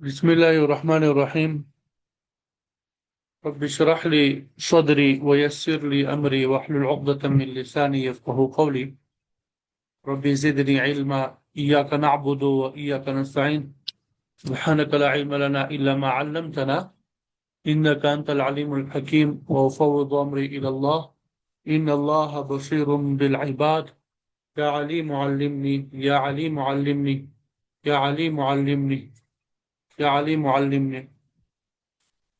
بسم الله الرحمن الرحيم. رب اشرح لي صدري ويسر لي أمري واحلل عقدة من لساني يفقه قولي. رب زدني علما. إياك نعبد وإياك نستعين. سبحانك لا علم لنا إلا ما علمتنا إنك أنت العليم الحكيم وأفوض أمري إلى الله إن الله بصير بالعباد. يا عليم علمني يا عليم علمني يا عليم علمني يا عليم علمني.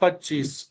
25।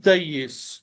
23।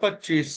25।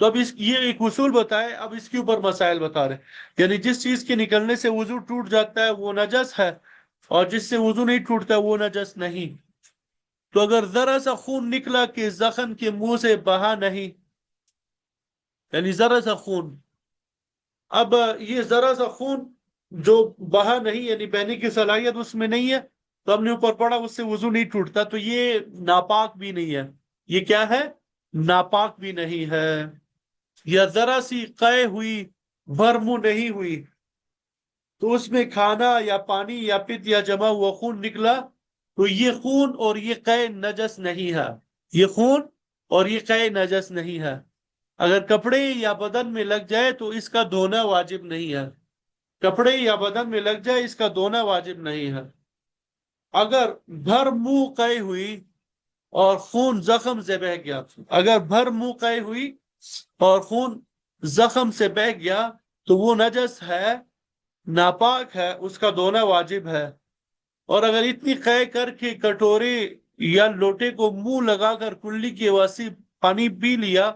تو اب یہ ایک اصول بتائے، اب اس کے اوپر مسائل بتا رہے، یعنی جس چیز کے نکلنے سے وضو ٹوٹ جاتا ہے وہ نجس ہے، اور جس سے وضو نہیں ٹوٹتا وہ نجس نہیں۔ تو اگر ذرا سا خون نکلا کہ زخم کے منہ سے بہا نہیں، یعنی ذرا سا خون، اب یہ ذرا سا خون جو بہا نہیں، یعنی بہنے کی صلاحیت اس میں نہیں ہے، تو ہم نے اوپر پڑا اس سے وضو نہیں ٹوٹتا، تو یہ ناپاک بھی نہیں ہے۔ یہ کیا ہے؟ ناپاک بھی نہیں ہے۔ یا ذرا سی قے ہوئی، برمو نہیں ہوئی، تو اس میں کھانا یا پانی یا پت یا جمع ہوا خون نکلا، تو یہ خون اور یہ قے نجس نہیں ہے۔ یہ خون اور یہ قے نجس نہیں ہے۔ اگر کپڑے یا بدن میں لگ جائے تو اس کا دھونا واجب نہیں ہے۔ کپڑے یا بدن میں لگ جائے اس کا دھونا واجب نہیں ہے۔ اگر بھر منہ قے ہوئی اور خون زخم سے بہہ گیا، اگر بھر منہ قے ہوئی اور خون زخم سے بہہ گیا تو وہ نجس ہے، ناپاک ہے، اس کا دھونا واجب ہے۔ اور اگر اتنی قے کر کے کٹورے یا لوٹے کو منہ لگا کر کلی کے واسطے پانی پی لیا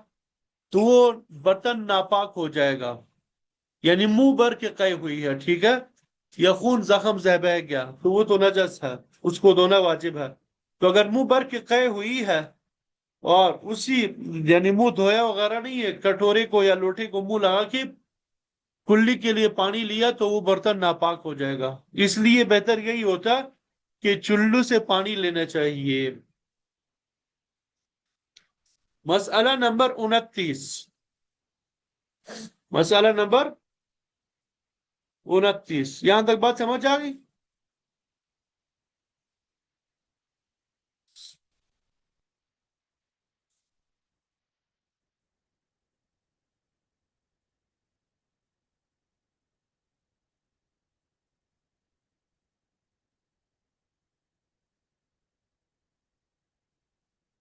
تو وہ برتن ناپاک ہو جائے گا، یعنی منہ بھر کے قے ہوئی ہے، ٹھیک ہے، یا خون زخم سے بہہ گیا تو وہ تو نجس ہے، اس کو دھونا واجب ہے۔ تو اگر منہ بھر کے قے ہوئی ہے اور اسی، یعنی منہ دھویا وغیرہ نہیں ہے، کٹورے کو یا لوٹے کو منہ لگا کے کلی کے لیے پانی لیا تو وہ برتن ناپاک ہو جائے گا۔ اس لیے بہتر یہی ہوتا کہ چلو سے پانی لینا چاہیے۔ مسئلہ نمبر 29، مسئلہ نمبر 29، یہاں تک بات سمجھ آ گئی؟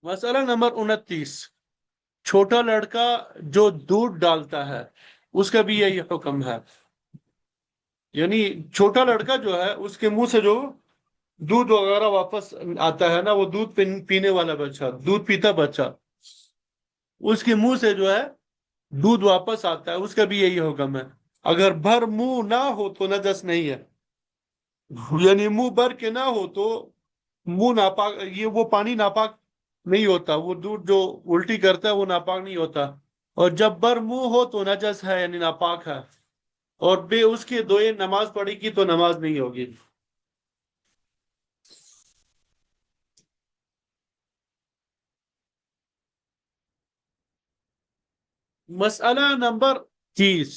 مسئلہ نمبر 29، چھوٹا لڑکا جو دودھ ڈالتا ہے اس کا بھی یہی حکم ہے۔ یعنی چھوٹا لڑکا جو ہے اس کے منہ سے جو دودھ وغیرہ واپس آتا ہے نا، وہ دودھ پینے والا بچہ، دودھ پیتا بچہ، اس کے منہ سے جو ہے دودھ واپس آتا ہے، اس کا بھی یہی حکم ہے۔ اگر بھر منہ نہ ہو تو نجس نہیں ہے، یعنی منہ بھر کے نہ ہو تو منہ ناپاک، یہ وہ پانی ناپاک نہیں ہوتا، وہ دودھ جو الٹی کرتا ہے وہ ناپاک نہیں ہوتا۔ اور جب بر منہ ہو تو نجس ہے، یعنی ناپاک ہے، اور بے اس کے دوئے نماز پڑھی کی تو نماز نہیں ہوگی۔ مسئلہ نمبر 30،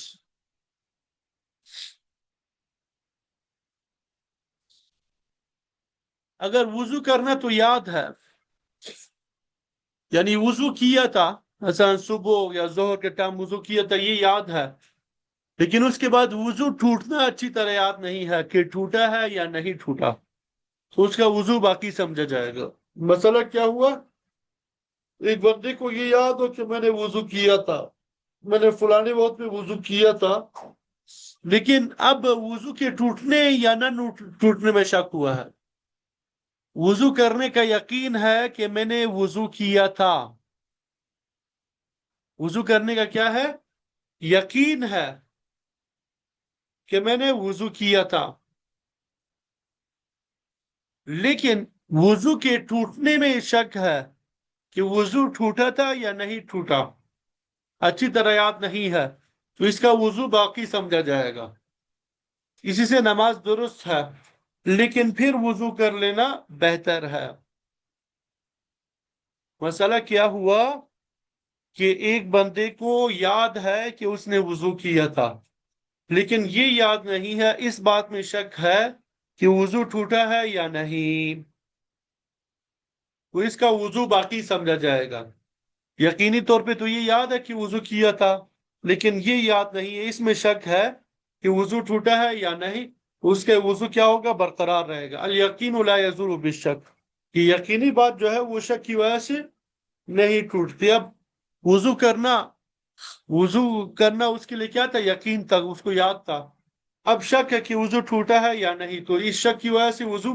اگر وضو کرنا تو یاد ہے، یعنی وضو کیا تھا، مثلا صبح یا ظہر کے ٹائم وضو کیا تھا، یہ یاد ہے، لیکن اس کے بعد وضو ٹوٹنا اچھی طرح یاد نہیں ہے کہ ٹوٹا ہے یا نہیں ٹوٹا، تو اس کا وضو باقی سمجھا جائے گا۔ مسئلہ کیا ہوا؟ ایک بندے کو یہ یاد ہو کہ میں نے وضو کیا تھا، میں نے فلانے وقت میں وضو کیا تھا، لیکن اب وضو کے ٹوٹنے یا نہ ٹوٹنے میں شک ہوا ہے۔ وضو کرنے کا یقین ہے کہ میں نے وضو کیا تھا، وضو کرنے کا کیا ہے؟ یقین ہے کہ میں نے وضو کیا تھا، لیکن وضو کے ٹوٹنے میں شک ہے کہ وضو ٹوٹا تھا یا نہیں ٹوٹا، اچھی طرح یاد نہیں ہے، تو اس کا وضو باقی سمجھا جائے گا، اسی سے نماز درست ہے، لیکن پھر وضو کر لینا بہتر ہے۔ مسئلہ کیا ہوا کہ ایک بندے کو یاد ہے کہ اس نے وضو کیا تھا، لیکن یہ یاد نہیں ہے، اس بات میں شک ہے کہ وضو ٹوٹا ہے یا نہیں، تو اس کا وضو باقی سمجھا جائے گا۔ یقینی طور پہ تو یہ یاد ہے کہ وضو کیا تھا، لیکن یہ یاد نہیں ہے، اس میں شک ہے کہ وضو ٹوٹا ہے یا نہیں، اس کے وضو کیا ہوگا؟ برقرار رہے گا۔ الیقین لا یزول بالشک، کہ یقینی بات جو ہے وہ شک کی وجہ سے نہیں ٹوٹتی۔ اب وضو کرنا، وضو کرنا اس کے لیے کیا تھا؟ یقین تھا، اس کو یاد تھا، اب شک ہے کہ وضو ٹوٹا ہے یا نہیں، تو اس شک کی وجہ سے وضو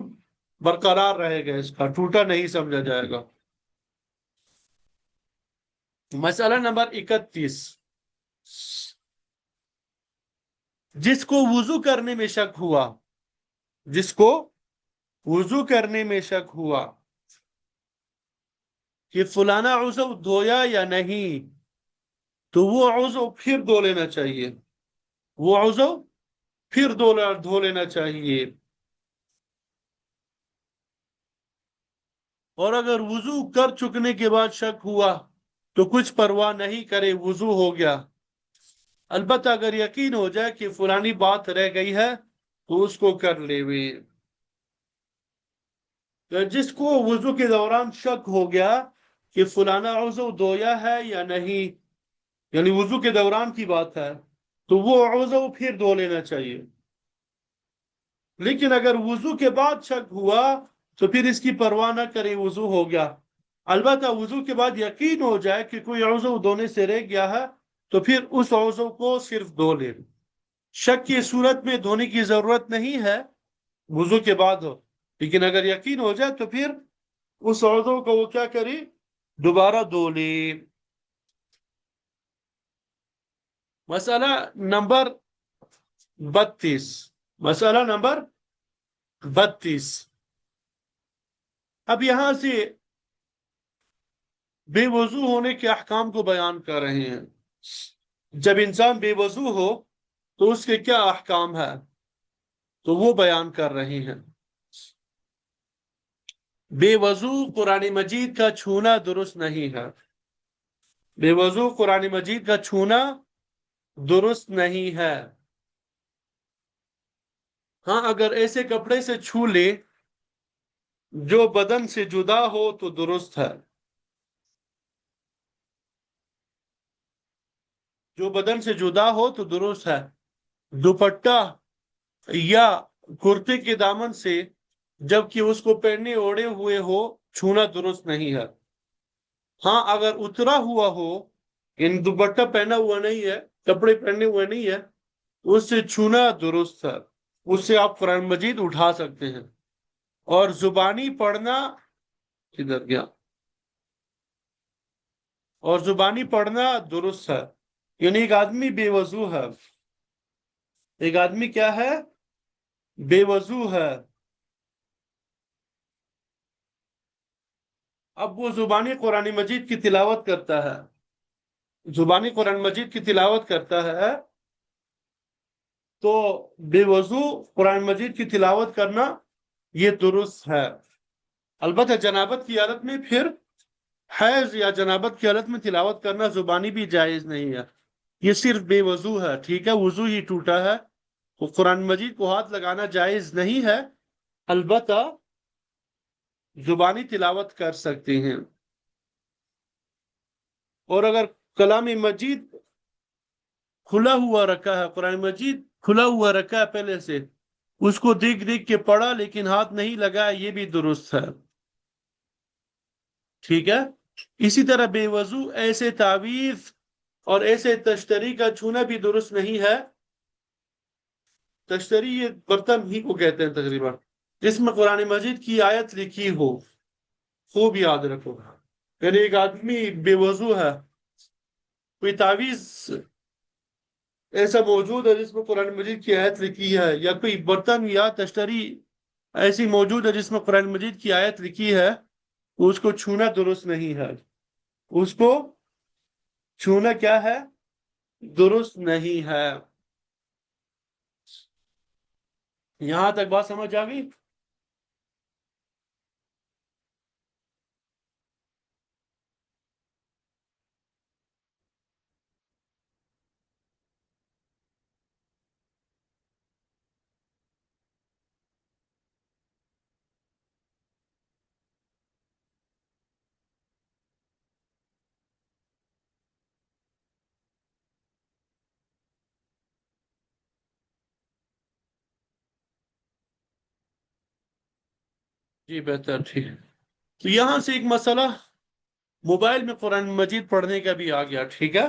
برقرار رہے گا، اس کا ٹوٹا نہیں سمجھا جائے گا۔ مسئلہ نمبر 31، جس کو وضو کرنے میں شک ہوا، جس کو وضو کرنے میں شک ہوا کہ فلانا عضو دھویا یا نہیں، تو وہ عضو پھر دھو لینا چاہیے، وہ عضو پھر دھو لینا چاہیے۔ اور اگر وضو کر چکنے کے بعد شک ہوا تو کچھ پرواہ نہیں کرے، وضو ہو گیا۔ البتہ اگر یقین ہو جائے کہ فلانی بات رہ گئی ہے تو اس کو کر لے وے۔ جس کو وضو کے دوران شک ہو گیا کہ فلانا عضو دھویا ہے یا نہیں، یعنی وضو کے دوران کی بات ہے، تو وہ عضو پھر دھو لینا چاہیے۔ لیکن اگر وضو کے بعد شک ہوا تو پھر اس کی پرواہ نہ کرے، وضو ہو گیا۔ البتہ وضو کے بعد یقین ہو جائے کہ کوئی عضو دھونے سے رہ گیا ہے تو پھر اس عضو کو صرف دھو لے۔ شک کی صورت میں دھونے کی ضرورت نہیں ہے، وضو کے بعد ہو، لیکن اگر یقین ہو جائے تو پھر اس عضو کو وہ کیا کرے، دوبارہ دھو لے۔ مسئلہ نمبر 32، مسئلہ نمبر 32، اب یہاں سے بے وضو ہونے کے احکام کو بیان کر رہے ہیں۔ جب انسان بے وضو ہو تو اس کے کیا احکام ہے تو وہ بیان کر رہے ہیں۔ بے وضو قرآن مجید کا چھونا درست نہیں ہے، بے وضو قرآن مجید کا چھونا درست نہیں ہے۔ ہاں اگر ایسے کپڑے سے چھو لے جو بدن سے جدا ہو تو درست ہے، جو بدن سے جدا ہو تو درست ہے۔ دوپٹہ یا کرتے کے دامن سے جبکہ اس کو پہنے اوڑے ہوئے ہو چھونا درست نہیں ہے۔ ہاں اگر اترا ہوا ہو، یعنی دوپٹہ پہنا ہوا نہیں ہے، کپڑے پہنے ہوئے نہیں ہے، اس سے چھونا درست ہے، اس سے آپ قرآن مجید اٹھا سکتے ہیں۔ اور زبانی پڑھنا کدھر گیا، اور زبانی پڑھنا درست ہے، یعنی ایک آدمی بے وضو ہے، ایک آدمی کیا ہے، بے وضو ہے، اب وہ زبانی قرآن مجید کی تلاوت کرتا ہے، زبانی قرآن مجید کی تلاوت کرتا ہے، تو بے وضو قرآن مجید کی تلاوت کرنا یہ درست ہے۔ البتہ جنابت کی حالت میں پھر حیض یا جنابت کی حالت میں تلاوت کرنا زبانی بھی جائز نہیں ہے، یہ صرف بے وضو ہے، ٹھیک ہے، وضو ہی ٹوٹا ہے تو قرآن مجید کو ہاتھ لگانا جائز نہیں ہے، البتہ زبانی تلاوت کر سکتے ہیں۔ اور اگر کلام مجید کھلا ہوا رکھا ہے، قرآن مجید کھلا ہوا رکھا ہے پہلے سے، اس کو دیکھ دیکھ کے پڑھا لیکن ہاتھ نہیں لگا، یہ بھی درست ہے، ٹھیک ہے۔ اسی طرح بے وضو ایسے تعویذ اور ایسے تشتری کا چھونا بھی درست نہیں ہے۔ تشتری یہ برتن ہی کو کہتے ہیں تقریباً، جس میں قرآن مجید کی آیت لکھی ہو، خوب یاد رکھو، یعنی ایک آدمی بے وضو ہے، کوئی تعویذ ایسا موجود ہے جس میں قرآن مجید کی آیت لکھی ہے، یا کوئی برتن یا تشتری ایسی موجود ہے جس میں قرآن مجید کی آیت لکھی ہے، اس کو چھونا درست نہیں ہے، اس کو چھونا کیا ہے، درست نہیں ہے۔ یہاں تک بات سمجھ آ گئی؟ جی بہتر، ٹھیک ہے۔ تو یہاں سے ایک مسئلہ موبائل میں قرآن مجید پڑھنے کا بھی آ گیا، ٹھیک ہے،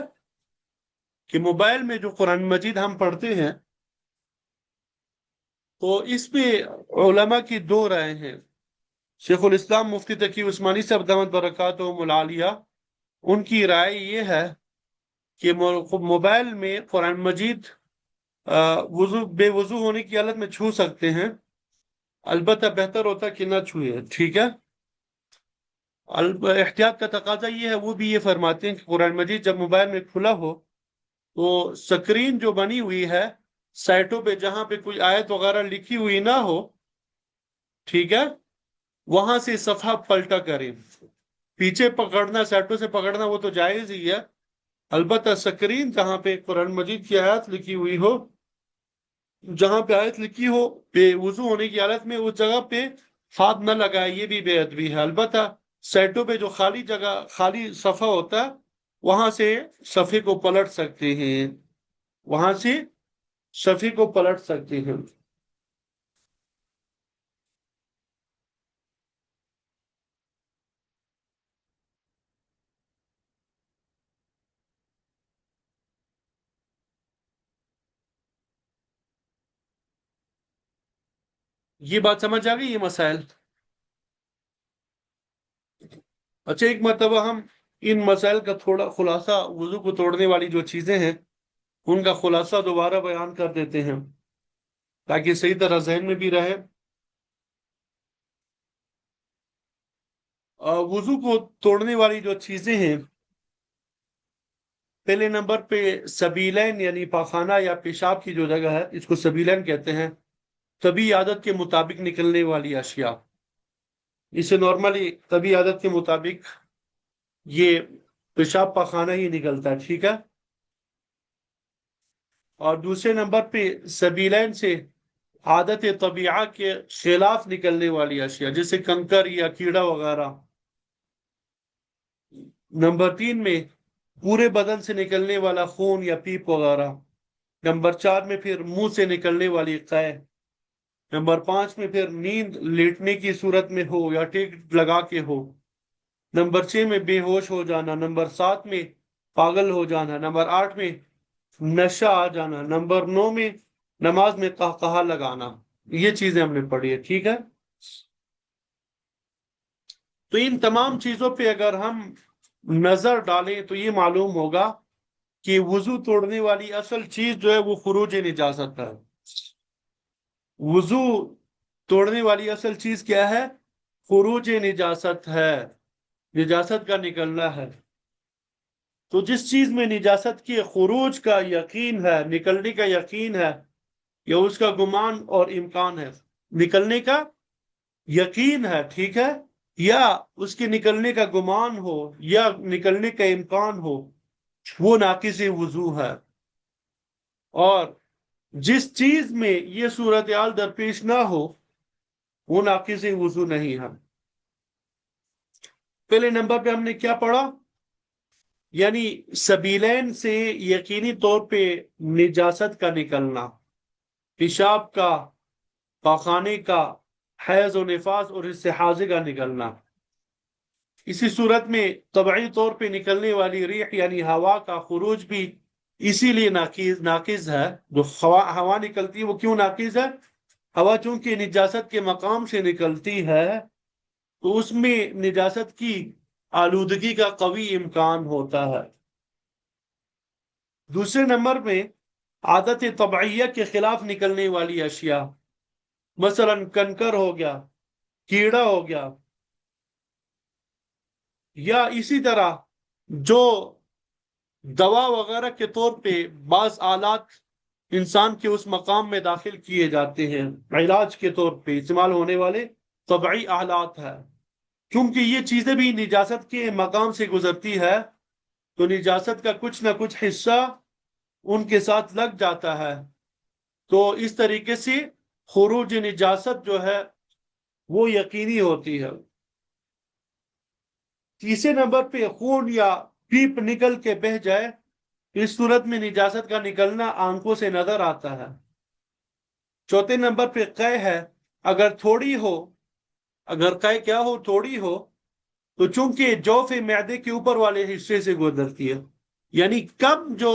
کہ موبائل میں جو قرآن مجید ہم پڑھتے ہیں تو اس پہ علماء کی دو رائے ہیں۔ شیخ الاسلام مفتی تقی عثمانی سے دامت برکاتہم العالیہ ان کی رائے یہ ہے کہ موبائل میں قرآن مجید وضو بے وضو ہونے کی حالت میں چھو سکتے ہیں، البتہ بہتر ہوتا کہ نہ چھوئے، ٹھیک ہے۔ احتیاط کا تقاضا یہ ہے، وہ بھی یہ فرماتے ہیں کہ قرآن مجید جب موبائل میں کھلا ہو تو سکرین جو بنی ہوئی ہے سائٹوں پہ جہاں پہ کوئی آیت وغیرہ لکھی ہوئی نہ ہو، ٹھیک ہے، وہاں سے صفحہ پلٹا کریں۔ پیچھے پکڑنا، سائٹوں سے پکڑنا وہ تو جائز ہی ہے، البتہ سکرین جہاں پہ قرآن مجید کی آیت لکھی ہوئی ہو، جہاں پہ آیت لکھی ہو بے وضو ہونے کی حالت میں، اس جگہ پہ ہاتھ نہ لگائے، یہ بھی بے ادبی ہے۔ البتہ سائٹوں پہ جو خالی جگہ، خالی صفحہ ہوتا ہے، وہاں سے صفحے کو پلٹ سکتے ہیں، وہاں سے صفحے کو پلٹ سکتے ہیں۔ یہ بات سمجھ آ گئی، یہ مسائل؟ اچھا، ایک مرتبہ ہم ان مسائل کا تھوڑا خلاصہ، وضو کو توڑنے والی جو چیزیں ہیں ان کا خلاصہ دوبارہ بیان کر دیتے ہیں تاکہ صحیح طرح ذہن میں بھی رہے۔ وضو کو توڑنے والی جو چیزیں ہیں، پہلے نمبر پہ سبیلین یعنی پاخانہ یا پیشاب کی جو جگہ ہے اس کو سبیلین کہتے ہیں، طبی عادت کے مطابق نکلنے والی اشیاء، اسے نارملی طبی عادت کے مطابق یہ پیشاب پاخانہ ہی نکلتا ہے، ٹھیک ہے۔ اور دوسرے نمبر پہ سبیلین سے عادت طبیعہ کے خلاف نکلنے والی اشیاء جیسے کنکر یا کیڑا وغیرہ۔ نمبر 3 میں پورے بدن سے نکلنے والا خون یا پیپ وغیرہ۔ نمبر 4 میں پھر منہ سے نکلنے والی قے۔ نمبر 5 میں پھر نیند لیٹنے کی صورت میں ہو یا ٹیک لگا کے ہو۔ نمبر 6 میں بے ہوش ہو جانا۔ نمبر 7 میں پاگل ہو جانا۔ نمبر 8 میں نشہ آ جانا۔ نمبر 9 میں نماز میں قہقہا لگانا۔ یہ چیزیں ہم نے پڑھی ہے، ٹھیک ہے۔ تو ان تمام چیزوں پہ اگر ہم نظر ڈالیں تو یہ معلوم ہوگا کہ وضو توڑنے والی اصل چیز جو ہے وہ خروج نجاست ہے۔ وضو توڑنے والی اصل چیز کیا ہے؟ خروج نجاست ہے، نجاست کا نکلنا ہے۔ تو جس چیز میں نجاست کے خروج کا یقین ہے، نکلنے کا یقین ہے، یا اس کا گمان اور امکان ہے، نکلنے کا یقین ہے، ٹھیک ہے، یا اس کے نکلنے کا گمان ہو یا نکلنے کا امکان ہو، وہ ناقص وضو ہے۔ اور جس چیز میں یہ صورتحال درپیش نہ ہو وہ ناقص وضو نہیں ہے۔ پہلے نمبر پہ ہم نے کیا پڑھا؟ یعنی سبیلین سے یقینی طور پہ نجاست کا نکلنا، پیشاب کا، پاخانے کا، حیض و نفاس اور استحاضے کا نکلنا۔ اسی صورت میں طبعی طور پہ نکلنے والی ریح یعنی ہوا کا خروج بھی اسی لیے ناقص ہے۔ جو ہوا نکلتی ہے وہ کیوں ناقص ہے؟ ہوا چونکہ نجاست کے مقام سے نکلتی ہے تو اس میں نجاست کی آلودگی کا قوی امکان ہوتا ہے۔ دوسرے نمبر میں عادت طبعیہ کے خلاف نکلنے والی اشیاء، مثلا کنکر ہو گیا، کیڑا ہو گیا، یا اسی طرح جو دوا وغیرہ کے طور پہ بعض آلات انسان کے اس مقام میں داخل کیے جاتے ہیں، علاج کے طور پہ استعمال ہونے والے طبعی آلات ہیں، کیونکہ یہ چیزیں بھی نجاست کے مقام سے گزرتی ہے تو نجاست کا کچھ نہ کچھ حصہ ان کے ساتھ لگ جاتا ہے، تو اس طریقے سے خروج نجاست جو ہے وہ یقینی ہوتی ہے۔ تیسرے نمبر پہ خون یا پیپ نکل کے بہہ جائے، اس صورت میں نجاست کا نکلنا آنکھوں سے نظر آتا ہے۔ چوتھے نمبر پہ قے ہے، اگر تھوڑی ہو، اگر قے کیا ہو؟ تھوڑی ہو، تو چونکہ جوف معدے کے اوپر والے حصے سے گزرتی ہے، یعنی کم جو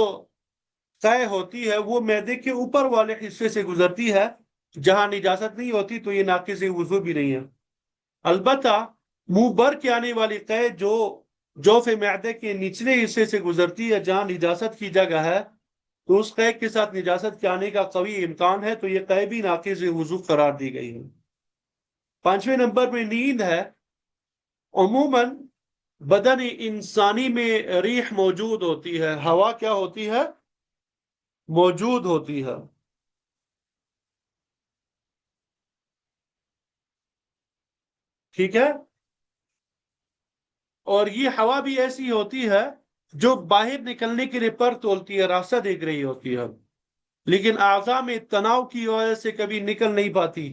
قے ہوتی ہے وہ معدے کے اوپر والے حصے سے گزرتی ہے، جہاں نجاست نہیں ہوتی تو یہ ناقص وضو بھی نہیں ہے۔ البتہ منہ بھر کے آنے والی قے جو جوف معدے کے نچلے حصے سے گزرتی ہے جہاں نجاست کی جگہ ہے، تو اس قے کے ساتھ نجاست کے آنے کا قوی امکان ہے، تو یہ قے بھی ناقض وضو قرار دی گئی ہے۔ پانچویں نمبر پہ نیند ہے۔ عموماً بدن انسانی میں ریح موجود ہوتی ہے، ہوا کیا ہوتی ہے؟ موجود ہوتی ہے۔ ٹھیک ہے، اور یہ ہوا بھی ایسی ہوتی ہے جو باہر نکلنے کے لیے پر تولتی ہے، راستہ دیکھ رہی ہوتی ہے، لیکن اعضاء میں تناؤ کی وجہ سے کبھی نکل نہیں پاتی۔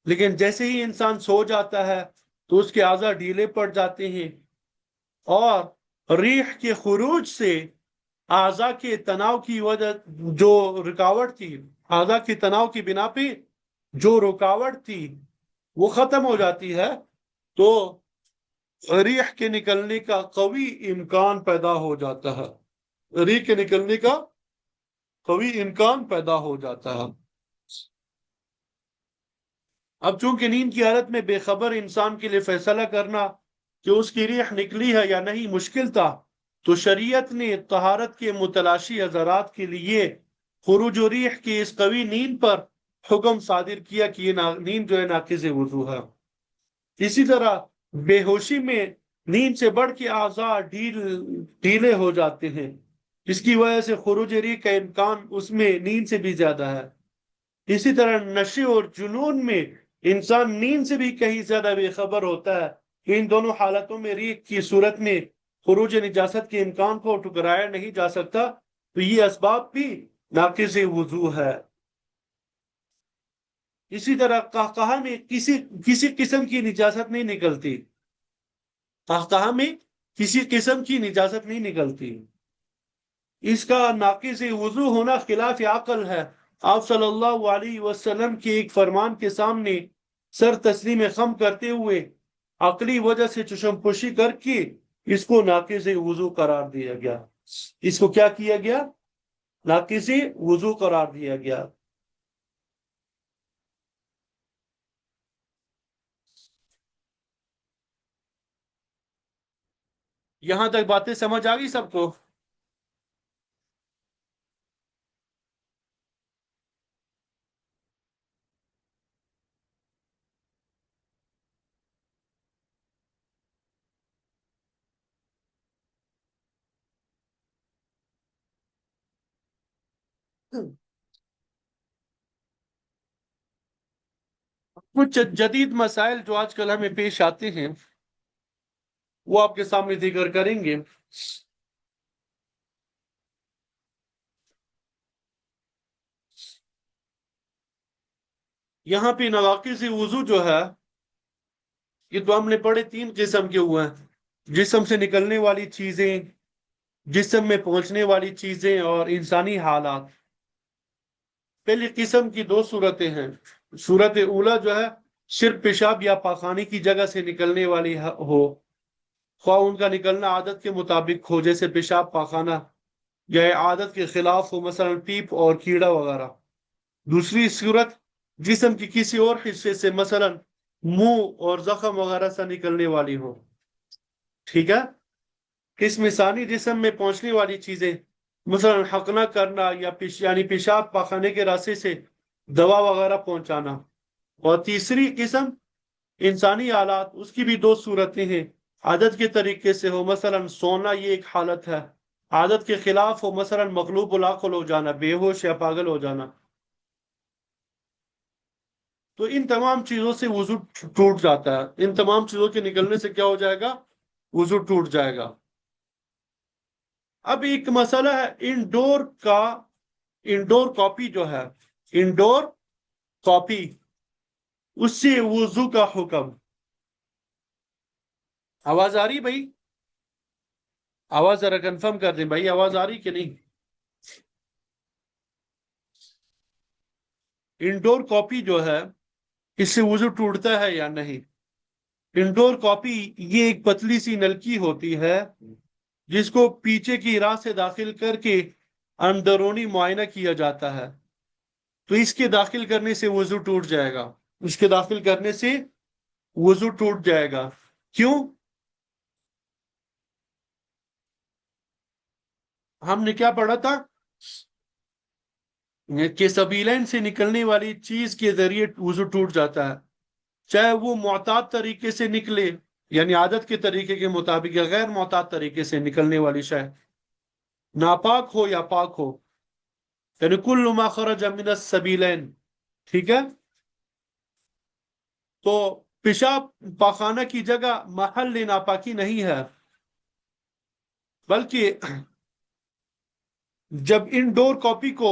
لیکن جیسے ہی انسان سو جاتا ہے تو اس کے اعضاء ڈھیلے پڑ جاتے ہیں، اور ریح کے خروج سے اعضاء کے تناؤ کی وجہ، جو رکاوٹ تھی، اعضاء کی تناؤ کی بنا پہ جو رکاوٹ تھی وہ ختم ہو جاتی ہے، تو ریح کے نکلنے کا قوی امکان پیدا ہو جاتا ہے، ریح کے نکلنے کا قوی امکان پیدا ہو جاتا ہے۔ اب چونکہ نیند کی حالت میں بے خبر انسان کے لیے فیصلہ کرنا کہ اس کی ریح نکلی ہے یا نہیں مشکل تھا، تو شریعت نے طہارت کے متلاشی حضرات کے لیے خروج و ریح کی اس قوی نیند پر حکم صادر کیا کہ یہ نیند جو ہے ناقض وضو ہے۔ اسی طرح بے ہوشی میں نیند سے بڑھ کے اعضاء ڈھیلے ہو جاتے ہیں، اس کی وجہ سے خروج ریح کا امکان اس میں نیند سے بھی زیادہ ہے۔ اسی طرح نشے اور جنون میں انسان نیند سے بھی کہیں زیادہ بے خبر ہوتا ہے کہ ان دونوں حالتوں میں ریح کی صورت میں خروج نجاست کے امکان کو ٹکرایا نہیں جا سکتا، تو یہ اسباب بھی ناقض وضو ہے۔ اسی طرح قہقہہ میں کسی قسم کی نجاست نہیں نکلتی، قہقہہ میں کسی قسم کی نجاست نہیں نکلتی، اس کا ناقض وضو ہونا خلاف عقل ہے۔ آپ صلی اللہ علیہ وسلم کے ایک فرمان کے سامنے سر تسلیم خم کرتے ہوئے عقلی وجہ سے چشم پوشی کر کے اس کو ناقض وضو قرار دیا گیا، اس کو کیا کیا گیا؟ ناقض وضو قرار دیا گیا۔ یہاں تک باتیں سمجھ آ گئی سب کو؟ کچھ جدید مسائل جو آج کل ہمیں پیش آتے ہیں وہ آپ کے سامنے ذکر کریں گے۔ یہاں پہ نواقض وضو جو ہے، یہ تو ہم نے پڑھے تین قسم کے ہوئے ہیں: جسم سے نکلنے والی چیزیں، جسم میں پہنچنے والی چیزیں، اور انسانی حالات۔ پہلی قسم کی دو صورتیں ہیں۔ صورت اولا جو ہے صرف پیشاب یا پاخانے کی جگہ سے نکلنے والی ہو، خواہ ان کا نکلنا عادت کے مطابق ہو، جیسے پیشاب پاخانہ، یا عادت کے خلاف ہو، مثلا پیپ اور کیڑا وغیرہ۔ دوسری صورت جسم کی کسی اور حصے سے، مثلا منہ اور زخم وغیرہ سے نکلنے والی ہو۔ ٹھیک ہے، قسم ثانی جسم میں پہنچنے والی چیزیں، مثلا حقنہ کرنا یا یعنی پیشاب پاخانے کے راستے سے دوا وغیرہ پہنچانا۔ اور تیسری قسم انسانی حالات، اس کی بھی دو صورتیں ہیں: عادت کے طریقے سے ہو، مثلا سونا، یہ ایک حالت ہے، عادت کے خلاف ہو، مثلا مغلوب العقل ہو جانا، بے ہوش یا پاگل ہو جانا۔ تو ان تمام چیزوں سے وضو ٹوٹ جاتا ہے، ان تمام چیزوں کے نکلنے سے کیا ہو جائے گا؟ وضو ٹوٹ جائے گا۔ اب ایک مسئلہ ہے انڈور کاپی جو ہے، انڈور کاپی، اس سے وضو کا حکم۔ آواز آ رہی بھائی؟ آواز ذرا کنفرم کر دیں بھائی، آواز آ رہی کہ نہیں؟ انڈور کاپی جو ہے، اس سے وضو ٹوٹتا ہے یا نہیں؟ انڈور کاپی یہ ایک پتلی سی نلکی ہوتی ہے جس کو پیچھے کی راہ سے داخل کر کے اندرونی معائنہ کیا جاتا ہے، تو اس کے داخل کرنے سے وضو ٹوٹ جائے گا، اس کے داخل کرنے سے وضو ٹوٹ جائے گا۔ کیوں؟ ہم نے کیا پڑھا تھا کہ سبیلین سے نکلنے والی چیز کے ذریعے وضو ٹوٹ جاتا ہے، چاہے وہ معتاد طریقے سے نکلے، یعنی عادت کے طریقے کے مطابق، یا غیر معتاد طریقے سے نکلنے والی شے، ناپاک ہو یا پاک ہو، یعنی کل ما خرج من السبیلین، ٹھیک ہے؟ تو پیشاب پاخانہ کی جگہ محل ناپاکی نہیں ہے، بلکہ جب ان ڈور کاپی کو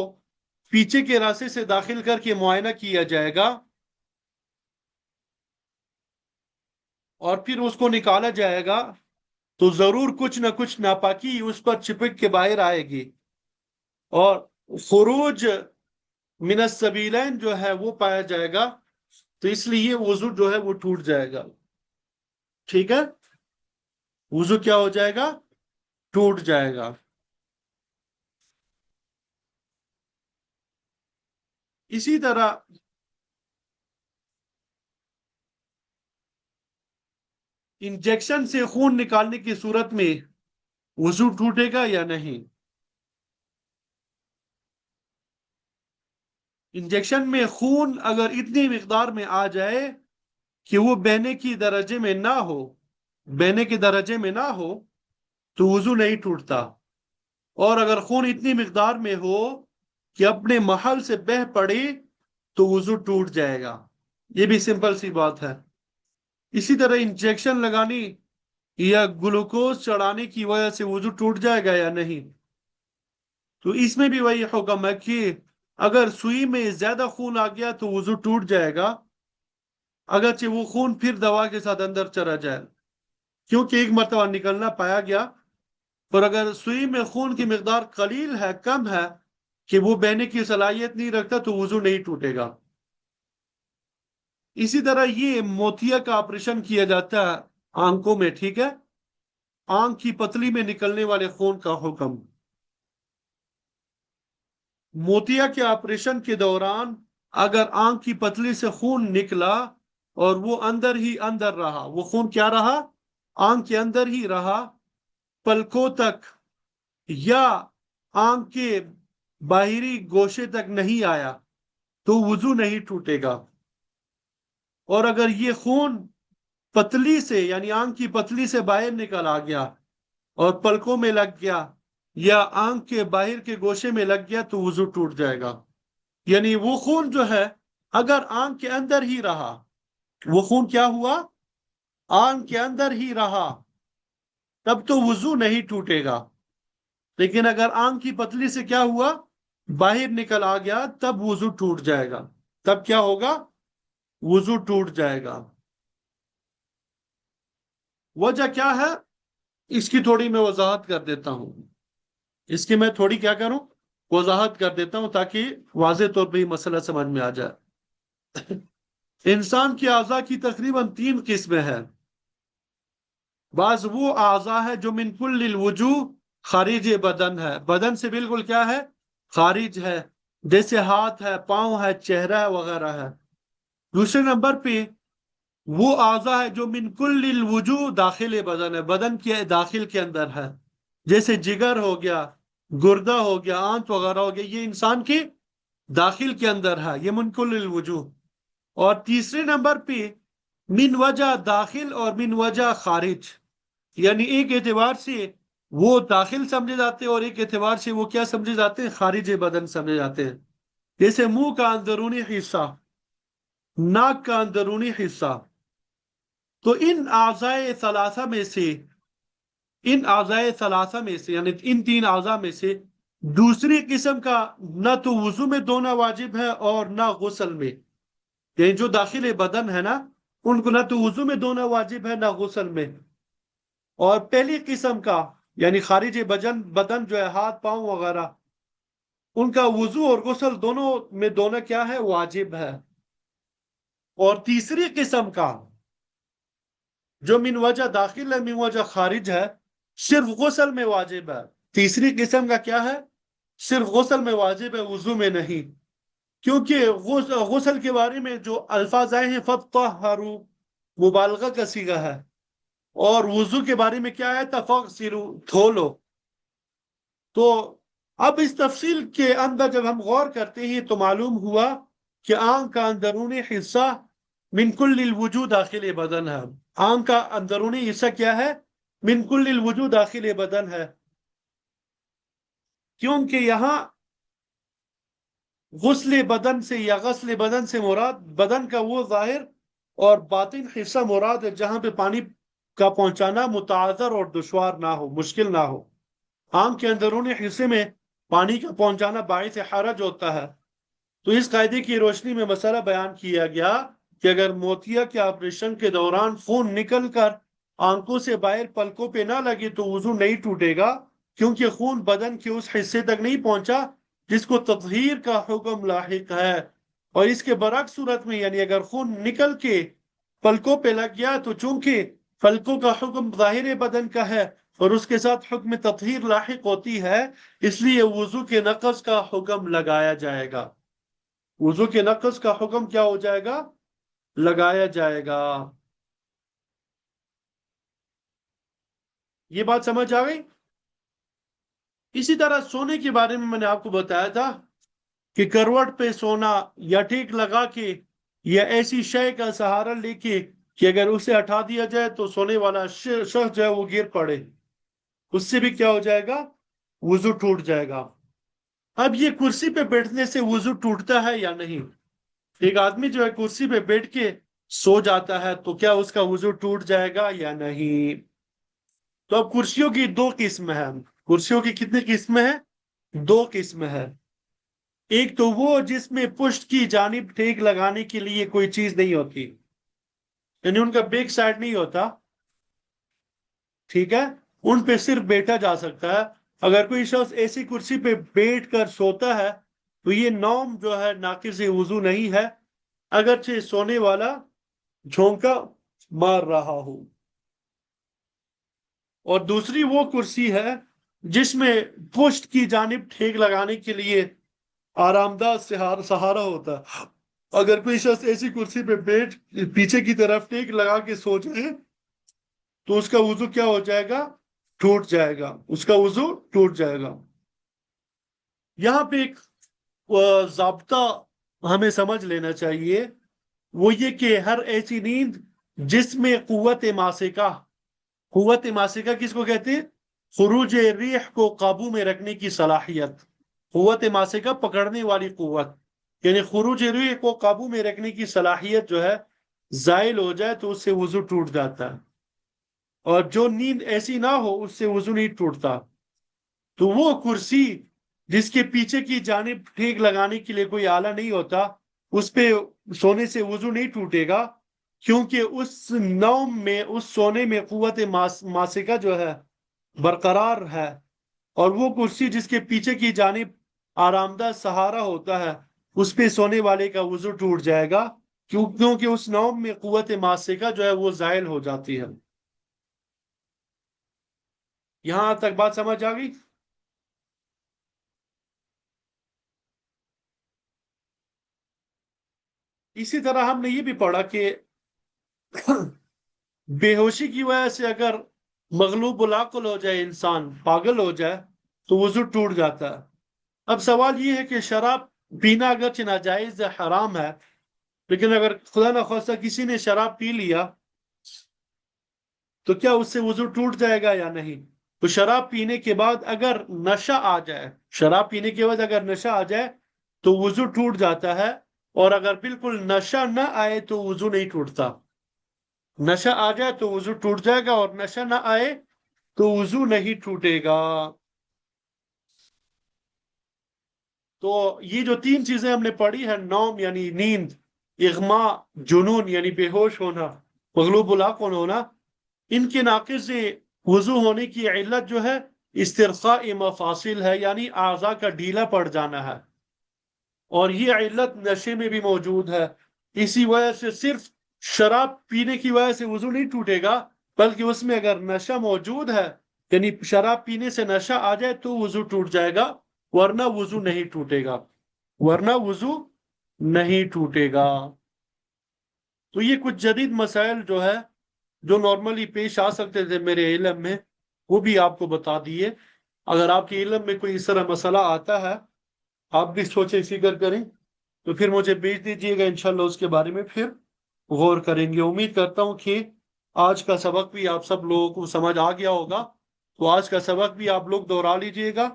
پیچھے کے راستے سے داخل کر کے معائنہ کیا جائے گا اور پھر اس کو نکالا جائے گا، تو ضرور کچھ نہ کچھ ناپاکی اس پر چپک کے باہر آئے گی، اور خروج من السبیلین جو ہے وہ پایا جائے گا، تو اس لیے وضو جو ہے وہ ٹوٹ جائے گا، ٹھیک ہے؟ وضو کیا ہو جائے گا؟ ٹوٹ جائے گا۔ اسی طرح انجیکشن سے خون نکالنے کی صورت میں وضو ٹوٹے گا یا نہیں؟ انجیکشن میں خون اگر اتنی مقدار میں آ جائے کہ وہ بہنے کی درجے میں نہ ہو، بہنے کے درجے میں نہ ہو، تو وضو نہیں ٹوٹتا، اور اگر خون اتنی مقدار میں ہو کہ اپنے محل سے بہہ پڑے تو وضو ٹوٹ جائے گا۔ یہ بھی سمپل سی بات ہے۔ اسی طرح انجیکشن لگانی یا گلوکوز چڑھانے کی وجہ سے وضو ٹوٹ جائے گا یا نہیں؟ تو اس میں بھی وہی حکم ہے کہ اگر سوئی میں زیادہ خون آ گیا تو وضو ٹوٹ جائے گا، اگرچہ وہ خون پھر دوا کے ساتھ اندر چلا جائے، کیونکہ ایک مرتبہ نکلنا پایا گیا، پر اگر سوئی میں خون کی مقدار قلیل ہے، کم ہے، کہ وہ بہنے کی صلاحیت نہیں رکھتا، تو وضو نہیں ٹوٹے گا۔ اسی طرح یہ موتیا کا آپریشن کیا جاتا ہے آنکھوں میں، ٹھیک ہے؟ آنکھ کی پتلی میں نکلنے والے خون کا حکم، موتیا کے آپریشن کے دوران اگر آنکھ کی پتلی سے خون نکلا اور وہ اندر ہی اندر رہا، وہ خون کیا رہا؟ آنکھ کے اندر ہی رہا، پلکوں تک یا آنکھ کے باہری گوشے تک نہیں آیا، تو وضو نہیں ٹوٹے گا۔ اور اگر یہ خون پتلی سے، یعنی آنکھ کی پتلی سے باہر نکل آ گیا اور پلکوں میں لگ گیا یا آنکھ کے باہر کے گوشے میں لگ گیا، تو وضو ٹوٹ جائے گا۔ یعنی وہ خون جو ہے اگر آنکھ کے اندر ہی رہا، وہ خون کیا ہوا؟ آنکھ کے اندر ہی رہا، تب تو وضو نہیں ٹوٹے گا، لیکن اگر آنکھ کی پتلی سے کیا ہوا؟ باہر نکل آ گیا، تب وضو ٹوٹ جائے گا۔ تب کیا ہوگا؟ وضو ٹوٹ جائے گا۔ وجہ کیا ہے اس کی تھوڑی میں وضاحت کر دیتا ہوں، اس کی میں تھوڑی کیا کروں، وضاحت کر دیتا ہوں، تاکہ واضح طور پہ یہ مسئلہ سمجھ میں آ جائے۔ انسان کی اعضاء کی تقریباً 3 قسمیں ہیں۔ بعض وہ اعضاء ہے جو من کل الوجوہ خارج بدن ہے، بدن سے بالکل کیا ہے؟ خارج ہے، جیسے ہاتھ ہے، پاؤں ہے، چہرہ ہے، وغیرہ ہے۔ دوسرے نمبر پہ وہ اعضاء ہے جو من کل الوجوہ داخل بدن ہے، بدن کے داخل کے اندر ہے، جیسے جگر ہو گیا، گردہ ہو گیا، آنت وغیرہ ہو گیا، یہ انسان کے داخل کے اندر ہے، یہ من کل الوجوہ۔ اور تیسرے نمبر پہ من وجہ داخل اور من وجہ خارج، یعنی ایک اعتبار سے وہ داخل سمجھے جاتے ہیں اور ایک اعتبار سے وہ کیا سمجھے جاتے ہیں؟ خارج بدن سمجھے جاتے ہیں، جیسے منہ کا اندرونی حصہ، ناک کا اندرونی حصہ۔ تو ان اعضائے ثلاثہ میں سے یعنی ان 3 اعضاء میں سے دوسری قسم کا نہ تو وضو میں دھونا واجب ہے اور نہ غسل میں، یعنی جو داخل بدن ہے نا، ان کو نہ تو وضو میں دھونا واجب ہے نہ غسل میں۔ اور پہلی قسم کا یعنی خارج بدن جو ہے، ہاتھ پاؤں وغیرہ، ان کا وضو اور غسل دونوں میں دھونا کیا ہے؟ واجب ہے۔ اور تیسری قسم کا جو من وجہ داخل ہے، من وجہ خارج ہے، صرف غسل میں واجب ہے۔ تیسری قسم کا کیا ہے؟ صرف غسل میں واجب ہے، وضو میں نہیں، کیونکہ غسل کے بارے میں جو الفاظ آئے ہیں فَطَّهَّرُوا، مبالغہ کا صیغہ ہے، اور وضو کے بارے میں کیا ہے؟ تفغسلوا، دھو لو۔ تو اب اس تفصیل کے اندر جب ہم غور کرتے ہیں تو معلوم ہوا کہ آنکھ کا اندرونی حصہ من کل الوجود داخل بدن ہے. آنکھ کا اندرونی حصہ کیا ہے؟ من کل الوجود داخل بدن ہے، کیونکہ یہاں غسل بدن سے یا غسل بدن سے مراد بدن کا وہ ظاہر اور باطن حصہ مراد ہے جہاں پہ پانی کا پہنچانا متعذر اور دشوار نہ ہو، مشکل نہ ہو. آنکھ کے اندرونی حصے میں پانی کا پہنچانا باعث حرج ہوتا ہے. تو اس قاعدے کی روشنی میں مسئلہ بیان کیا گیا کہ اگر موتیا کے آپریشن کے دوران خون نکل کر آنکھوں سے باہر پلکوں پہ نہ لگے تو وضو نہیں ٹوٹے گا، کیونکہ خون بدن کے اس حصے تک نہیں پہنچا جس کو تطہیر کا حکم لاحق ہے. اور اس کے برعکس صورت میں یعنی اگر خون نکل کے پلکوں پہ لگ گیا تو چونکہ پلکوں کا حکم ظاہر بدن کا ہے اور اس کے ساتھ حکم تطہیر لاحق ہوتی ہے، اس لیے وضو کے نقض کا حکم لگایا جائے گا. وضو کے نقض کا حکم کیا ہو جائے گا؟ لگایا جائے گا. یہ بات سمجھ آ گئی؟ اسی طرح سونے کے بارے میں نے آپ کو بتایا تھا کہ کروٹ پہ سونا یا ٹیک لگا کے یا ایسی شے کا سہارا لے کے کہ اگر اسے ہٹا دیا جائے تو سونے والا شخص جو ہے وہ گر پڑے، اس سے بھی کیا ہو جائے گا؟ وضو ٹوٹ جائے گا. اب یہ کرسی پہ بیٹھنے سے وضو ٹوٹتا ہے یا نہیں؟ ایک آدمی جو ہے کرسی پہ بیٹھ کے سو جاتا ہے تو کیا اس کا وضو ٹوٹ جائے گا یا نہیں؟ تو اب کرسیوں کی دو قسم ہیں. کرسیوں کی کتنی قسمیں ہیں؟ دو قسم ہے. ایک تو وہ جس میں پشت کی جانب ٹیک لگانے کے لیے کوئی چیز نہیں ہوتی، یعنی ان کا بیک سائڈ نہیں ہوتا، ٹھیک ہے، ان پہ صرف بیٹھا جا سکتا ہے. اگر کوئی شخص ایسی کرسی پہ بیٹھ کر سوتا ہے تو یہ نوم جو ہے ناقض وضو نہیں ہے، اگرچہ سونے والا جھونکا مار رہا ہو. اور دوسری وہ کرسی ہے جس میں پشت کی جانب ٹھیک لگانے کے لیے آرام دہ سہارا ہوتا ہے. اگر کوئی شخص ایسی کرسی پہ بیٹھ پیچھے کی طرف ٹیک لگا کے سو جائے تو اس کا وضو کیا ہو جائے گا؟ ٹوٹ جائے گا. اس کا وضو ٹوٹ جائے گا. یہاں پہ ایک ضابطہ ہمیں سمجھ لینا چاہیے، وہ یہ کہ ہر ایسی نیند جس میں قوت ماسکہ کس کو کہتے ہیں؟ خروج ریح کو قابو میں رکھنے کی صلاحیت. قوت ماسکہ پکڑنے والی قوت، یعنی خروج ریح کو قابو میں رکھنے کی صلاحیت جو ہے زائل ہو جائے تو اس سے وضو ٹوٹ جاتا ہے. اور جو نیند ایسی نہ ہو اس سے وضو نہیں ٹوٹتا. تو وہ کرسی جس کے پیچھے کی جانب ٹھیک لگانے کے لیے کوئی آلہ نہیں ہوتا، اس پہ سونے سے وضو نہیں ٹوٹے گا، کیونکہ اس نوم میں، اس سونے میں قوت ماسکہ جو ہے برقرار ہے. اور وہ کرسی جس کے پیچھے کی جانب آرام دہ سہارا ہوتا ہے اس پہ سونے والے کا وضو ٹوٹ جائے گا، کیونکہ اس نوم میں قوت ماسکہ جو ہے وہ زائل ہو جاتی ہے. یہاں تک بات سمجھ آ گئی؟ اسی طرح ہم نے یہ بھی پڑھا کہ بے ہوشی کی وجہ سے اگر مغلوب العقل ہو جائے، انسان پاگل ہو جائے تو وضو ٹوٹ جاتا ہے. اب سوال یہ ہے کہ شراب پینا اگرچہ ناجائز ہے، حرام ہے، لیکن اگر خدا نخواستہ کسی نے شراب پی لیا تو کیا اس سے وضو ٹوٹ جائے گا یا نہیں؟ تو شراب پینے کے بعد اگر نشہ آ جائے، شراب پینے کے بعد اگر نشہ آ جائے تو وضو ٹوٹ جاتا ہے. اور اگر بالکل نشہ نہ آئے تو وضو نہیں ٹوٹتا. نشہ آ جائے تو وضو ٹوٹ جائے گا، اور نشہ نہ آئے تو وضو نہیں ٹوٹے گا. تو یہ جو تین چیزیں ہم نے پڑھی ہیں، نوم یعنی نیند، اغماء جنون یعنی بے ہوش ہونا، مغلوب العقل ہونا، ان کے ناقض سے وضو ہونے کی علت جو ہے استرخاء مفاصل ہے، یعنی اعضاء کا ڈھیلا پڑ جانا ہے. اور یہ علت نشے میں بھی موجود ہے. اسی وجہ سے صرف شراب پینے کی وجہ سے وضو نہیں ٹوٹے گا، بلکہ اس میں اگر نشہ موجود ہے، یعنی شراب پینے سے نشہ آ جائے تو وضو ٹوٹ جائے گا، ورنہ وضو نہیں ٹوٹے گا. ورنہ وضو نہیں ٹوٹے گا. تو یہ کچھ جدید مسائل جو ہے جو نارملی پیش آ سکتے تھے میرے علم میں، وہ بھی آپ کو بتا دیے. اگر آپ کے علم میں کوئی اس طرح مسئلہ آتا ہے، آپ بھی سوچے فکر کریں، تو پھر مجھے بھیج دیجیے گا، انشاءاللہ اس کے بارے میں پھر غور کریں گے۔ امید کرتا ہوں کہ آج کا سبق بھی آپ سب لوگوں کو سمجھ آ گیا ہوگا، تو آج کا سبق بھی آپ لوگ دوہرا لیجیے گا،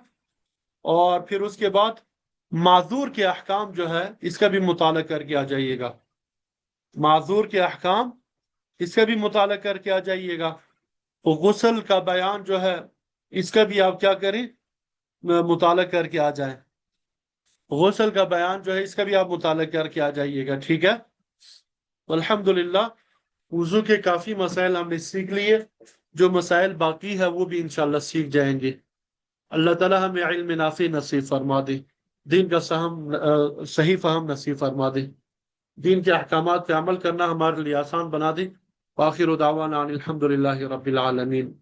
اور پھر اس کے بعد معذور کے احکام جو ہے اس کا بھی مطالعہ کر کے آ جائیے گا۔ معذور کے احکام اس کا بھی مطالعہ کر کے آ جائیے گا۔ تو غسل کا بیان جو ہے اس کا بھی آپ کیا کریں، مطالعہ کر کے آ جائیں۔ غسل کا بیان جو ہے اس کا بھی آپ مطالعہ کر کے آ جائیے گا، ٹھیک ہے؟ الحمدللہ وضو کے کافی مسائل ہم نے سیکھ لیے، جو مسائل باقی ہے وہ بھی انشاءاللہ سیکھ جائیں گے۔ اللہ تعالی ہمیں علم نافع نصیب فرما دے، دین کا صحیح فہم نصیب فرما دے، دین کے احکامات پہ عمل کرنا ہمارے لیے آسان بنا دے۔ وآخر دعوانا ان الحمد للہ رب العالمین۔